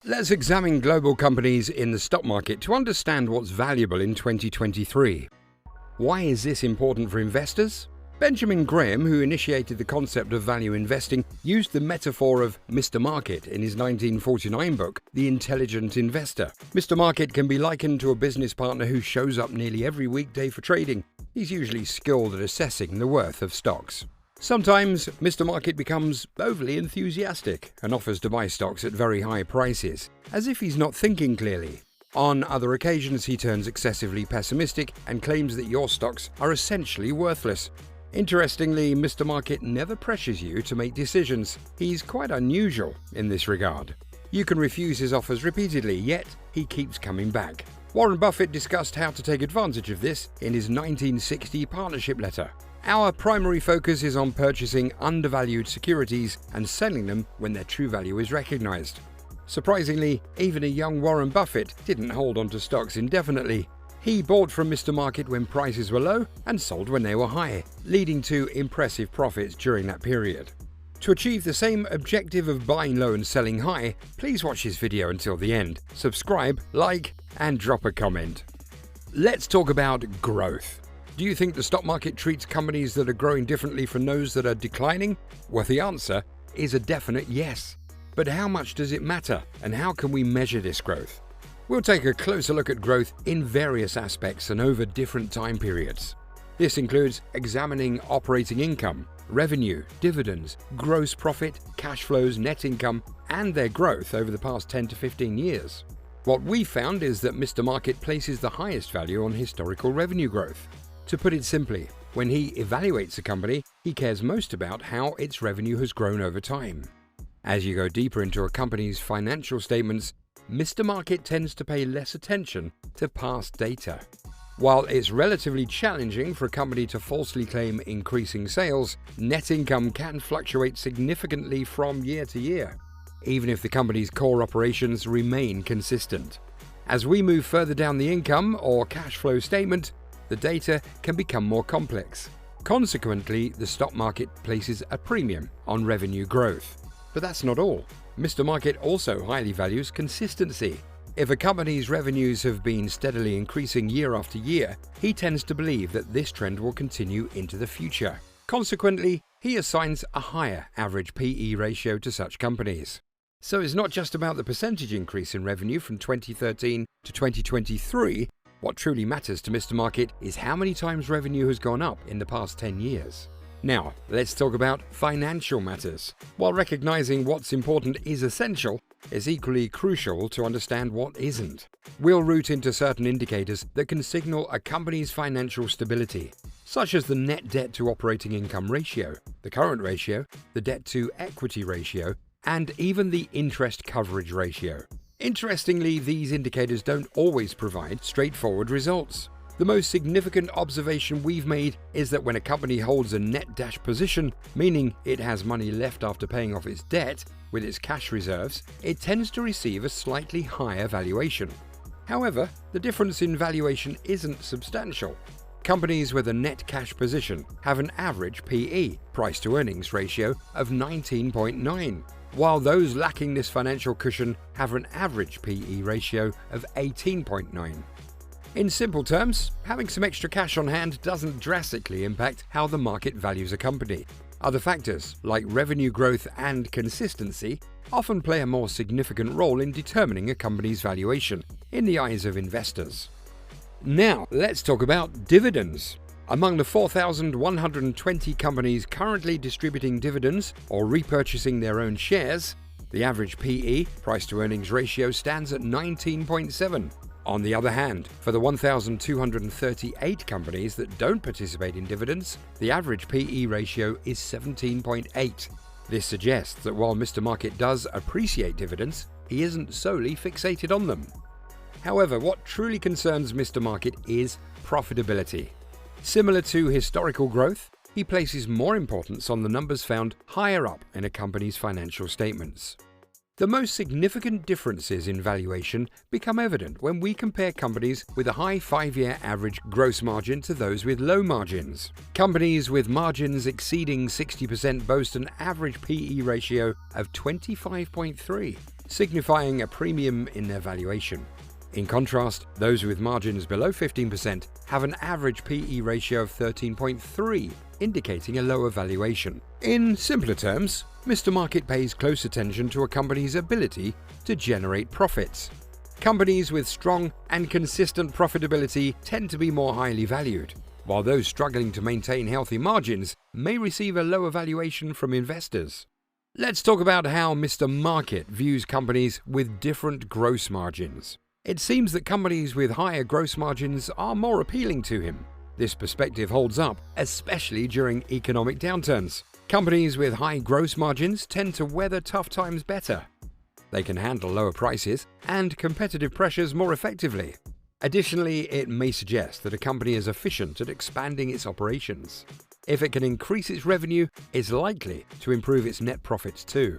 Let's examine global companies in the stock market to understand what's valuable in 2023. Why is this important for investors? Benjamin Graham, who initiated the concept of value investing, used the metaphor of Mr. Market in his 1949 book, The Intelligent Investor. Mr. Market can be likened to a business partner who shows up nearly every weekday for trading. He's usually skilled at assessing the worth of stocks. Sometimes, Mr. Market becomes overly enthusiastic and offers to buy stocks at very high prices, as if he's not thinking clearly. On other occasions, he turns excessively pessimistic and claims that your stocks are essentially worthless. Interestingly, Mr. Market never pressures you to make decisions. He's quite unusual in this regard. You can refuse his offers repeatedly, yet he keeps coming back. Warren Buffett discussed how to take advantage of this in his 1960 partnership letter. Our primary focus is on purchasing undervalued securities and selling them when their true value is recognized. Surprisingly, even a young Warren Buffett didn't hold on to stocks indefinitely. He bought from Mr. Market when prices were low and sold when they were high, leading to impressive profits during that period. To achieve the same objective of buying low and selling high, please watch this video until the end, subscribe, like, and drop a comment. Let's talk about growth. Do you think the stock market treats companies that are growing differently from those that are declining? Well, the answer is a definite yes. But how much does it matter, and how can we measure this growth? We'll take a closer look at growth in various aspects and over different time periods. This includes examining operating income, revenue, dividends, gross profit, cash flows, net income, and their growth over the past 10 to 15 years. What we found is that Mr. Market places the highest value on historical revenue growth. To put it simply, when he evaluates a company, he cares most about how its revenue has grown over time. As you go deeper into a company's financial statements, Mr. Market tends to pay less attention to past data. While it's relatively challenging for a company to falsely claim increasing sales, net income can fluctuate significantly from year to year, even if the company's core operations remain consistent. As we move further down the income or cash flow statement, the data can become more complex. Consequently, the stock market places a premium on revenue growth. But that's not all. Mr. Market also highly values consistency. If a company's revenues have been steadily increasing year after year, he tends to believe that this trend will continue into the future. Consequently, he assigns a higher average PE ratio to such companies. So it's not just about the percentage increase in revenue from 2013 to 2023. What truly matters to Mr. Market is how many times revenue has gone up in the past 10 years. Now, let's talk about financial matters. While recognizing what's important is essential, it's equally crucial to understand what isn't. We'll root into certain indicators that can signal a company's financial stability, such as the net debt to operating income ratio, the current ratio, the debt to equity ratio, and even the interest coverage ratio. Interestingly, these indicators don't always provide straightforward results. The most significant observation we've made is that when a company holds a net cash position, meaning it has money left after paying off its debt with its cash reserves, it tends to receive a slightly higher valuation. However, the difference in valuation isn't substantial. Companies with a net cash position have an average PE, price to earnings ratio, of 19.9. while those lacking this financial cushion have an average PE ratio of 18.9. In simple terms, having some extra cash on hand doesn't drastically impact how the market values a company. Other factors, like revenue growth and consistency, often play a more significant role in determining a company's valuation in the eyes of investors. Now, let's talk about dividends. Among the 4,120 companies currently distributing dividends or repurchasing their own shares, the average PE, price to earnings ratio, stands at 19.7. On the other hand, for the 1,238 companies that don't participate in dividends, the average PE ratio is 17.8. This suggests that while Mr. Market does appreciate dividends, he isn't solely fixated on them. However, what truly concerns Mr. Market is profitability. Similar to historical growth, he places more importance on the numbers found higher up in a company's financial statements. The most significant differences in valuation become evident when we compare companies with a high 5-year average gross margin to those with low margins. Companies with margins exceeding 60% boast an average PE ratio of 25.3, signifying a premium in their valuation. In contrast, those with margins below 15% have an average PE ratio of 13.3, indicating a lower valuation. In simpler terms, Mr. Market pays close attention to a company's ability to generate profits. Companies with strong and consistent profitability tend to be more highly valued, while those struggling to maintain healthy margins may receive a lower valuation from investors. Let's talk about how Mr. Market views companies with different gross margins. It seems that companies with higher gross margins are more appealing to him. This perspective holds up, especially during economic downturns. Companies with high gross margins tend to weather tough times better. They can handle lower prices and competitive pressures more effectively. Additionally, it may suggest that a company is efficient at expanding its operations. If it can increase its revenue, it's likely to improve its net profits too.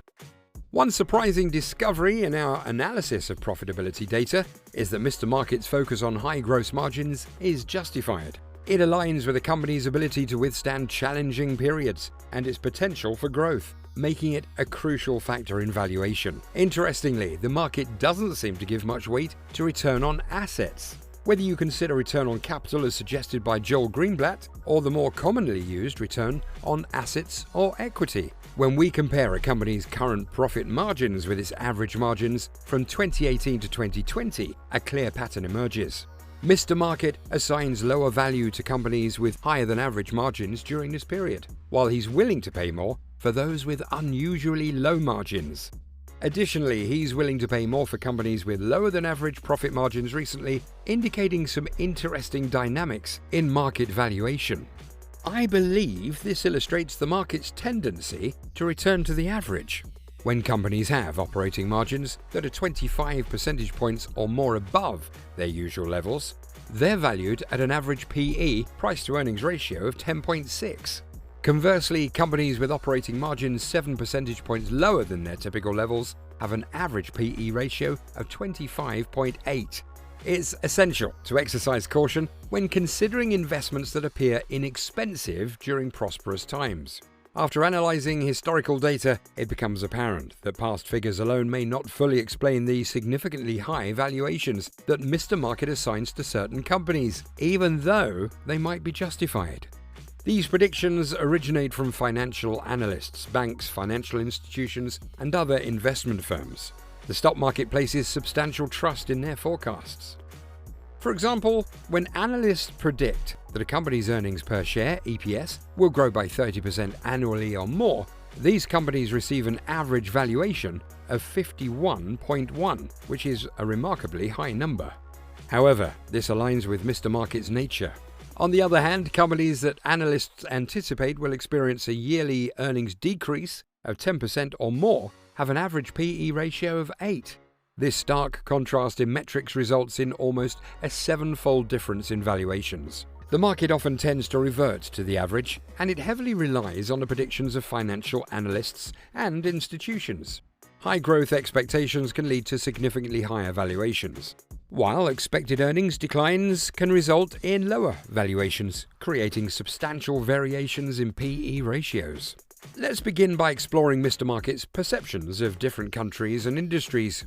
One surprising discovery in our analysis of profitability data is that Mr. Market's focus on high gross margins is justified. It aligns with a company's ability to withstand challenging periods and its potential for growth, making it a crucial factor in valuation. Interestingly, the market doesn't seem to give much weight to return on assets. Whether you consider return on capital as suggested by Joel Greenblatt, or the more commonly used return on assets or equity. When we compare a company's current profit margins with its average margins from 2018 to 2020, a clear pattern emerges. Mr. Market assigns lower value to companies with higher than average margins during this period, while he's willing to pay more for those with unusually low margins. Additionally, he's willing to pay more for companies with lower than average profit margins recently, indicating some interesting dynamics in market valuation. I believe this illustrates the market's tendency to return to the average. When companies have operating margins that are 25 percentage points or more above their usual levels, they're valued at an average PE, price to earnings ratio, of 10.6. Conversely, companies with operating margins 7 percentage points lower than their typical levels have an average PE ratio of 25.8. It's essential to exercise caution when considering investments that appear inexpensive during prosperous times. After analyzing historical data, it becomes apparent that past figures alone may not fully explain the significantly high valuations that Mr. Market assigns to certain companies, even though they might be justified. These predictions originate from financial analysts, banks, financial institutions, and other investment firms. The stock market places substantial trust in their forecasts. For example, when analysts predict that a company's earnings per share, EPS, will grow by 30% annually or more, these companies receive an average valuation of 51.1, which is a remarkably high number. However, this aligns with Mr. Market's nature. On the other hand, companies that analysts anticipate will experience a yearly earnings decrease of 10% or more have an average PE ratio of 8. This stark contrast in metrics results in almost a 7-fold difference in valuations. The market often tends to revert to the average, and it heavily relies on the predictions of financial analysts and institutions. High growth expectations can lead to significantly higher valuations, while expected earnings declines can result in lower valuations, creating substantial variations in PE ratios. Let's begin by exploring Mr. Market's perceptions of different countries and industries.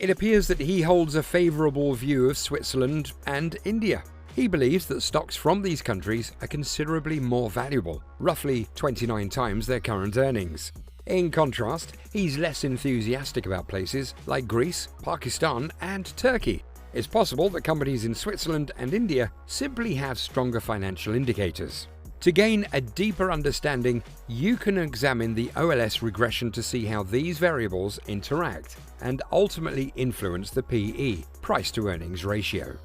It appears that he holds a favorable view of Switzerland and India. He believes that stocks from these countries are considerably more valuable, roughly 29 times their current earnings. In contrast, he's less enthusiastic about places like Greece, Pakistan, and Turkey. It's possible that companies in Switzerland and India simply have stronger financial indicators. To gain a deeper understanding, you can examine the OLS regression to see how these variables interact and ultimately influence the PE, price to earnings ratio.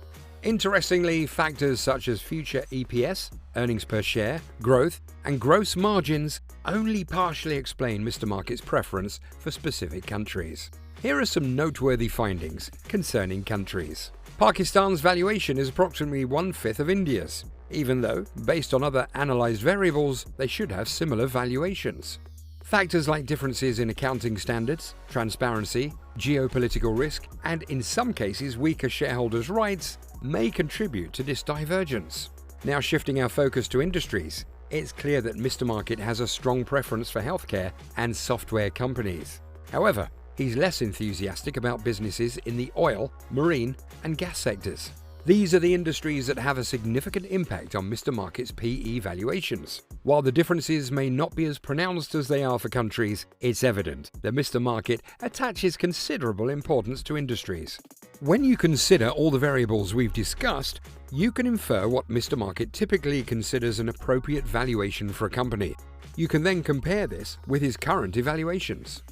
Interestingly, factors such as future EPS, earnings per share, growth, and gross margins only partially explain Mr. Market's preference for specific countries. Here are some noteworthy findings concerning countries. Pakistan's valuation is approximately 1/5 of India's, even though, based on other analyzed variables, they should have similar valuations. Factors like differences in accounting standards, transparency, geopolitical risk, and in some cases weaker shareholders' rights may contribute to this divergence. Now shifting our focus to industries, it's clear that Mr. Market has a strong preference for healthcare and software companies. However, he's less enthusiastic about businesses in the oil, marine, and gas sectors. These are the industries that have a significant impact on Mr. Market's PE valuations. While the differences may not be as pronounced as they are for countries, it's evident that Mr. Market attaches considerable importance to industries. When you consider all the variables we've discussed, you can infer what Mr. Market typically considers an appropriate valuation for a company. You can then compare this with his current evaluations.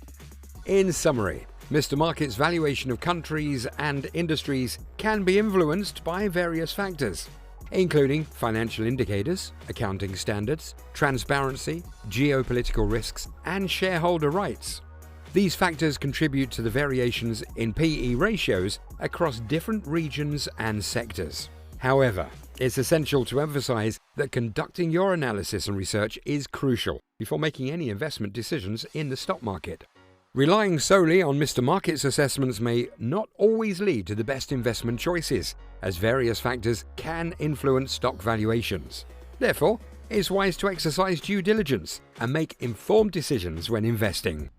In summary, Mr. Market's valuation of countries and industries can be influenced by various factors, including financial indicators, accounting standards, transparency, geopolitical risks, and shareholder rights. These factors contribute to the variations in PE ratios across different regions and sectors. However, it's essential to emphasize that conducting your analysis and research is crucial before making any investment decisions in the stock market. Relying solely on Mr. Market's assessments may not always lead to the best investment choices, as various factors can influence stock valuations. Therefore, it's wise to exercise due diligence and make informed decisions when investing.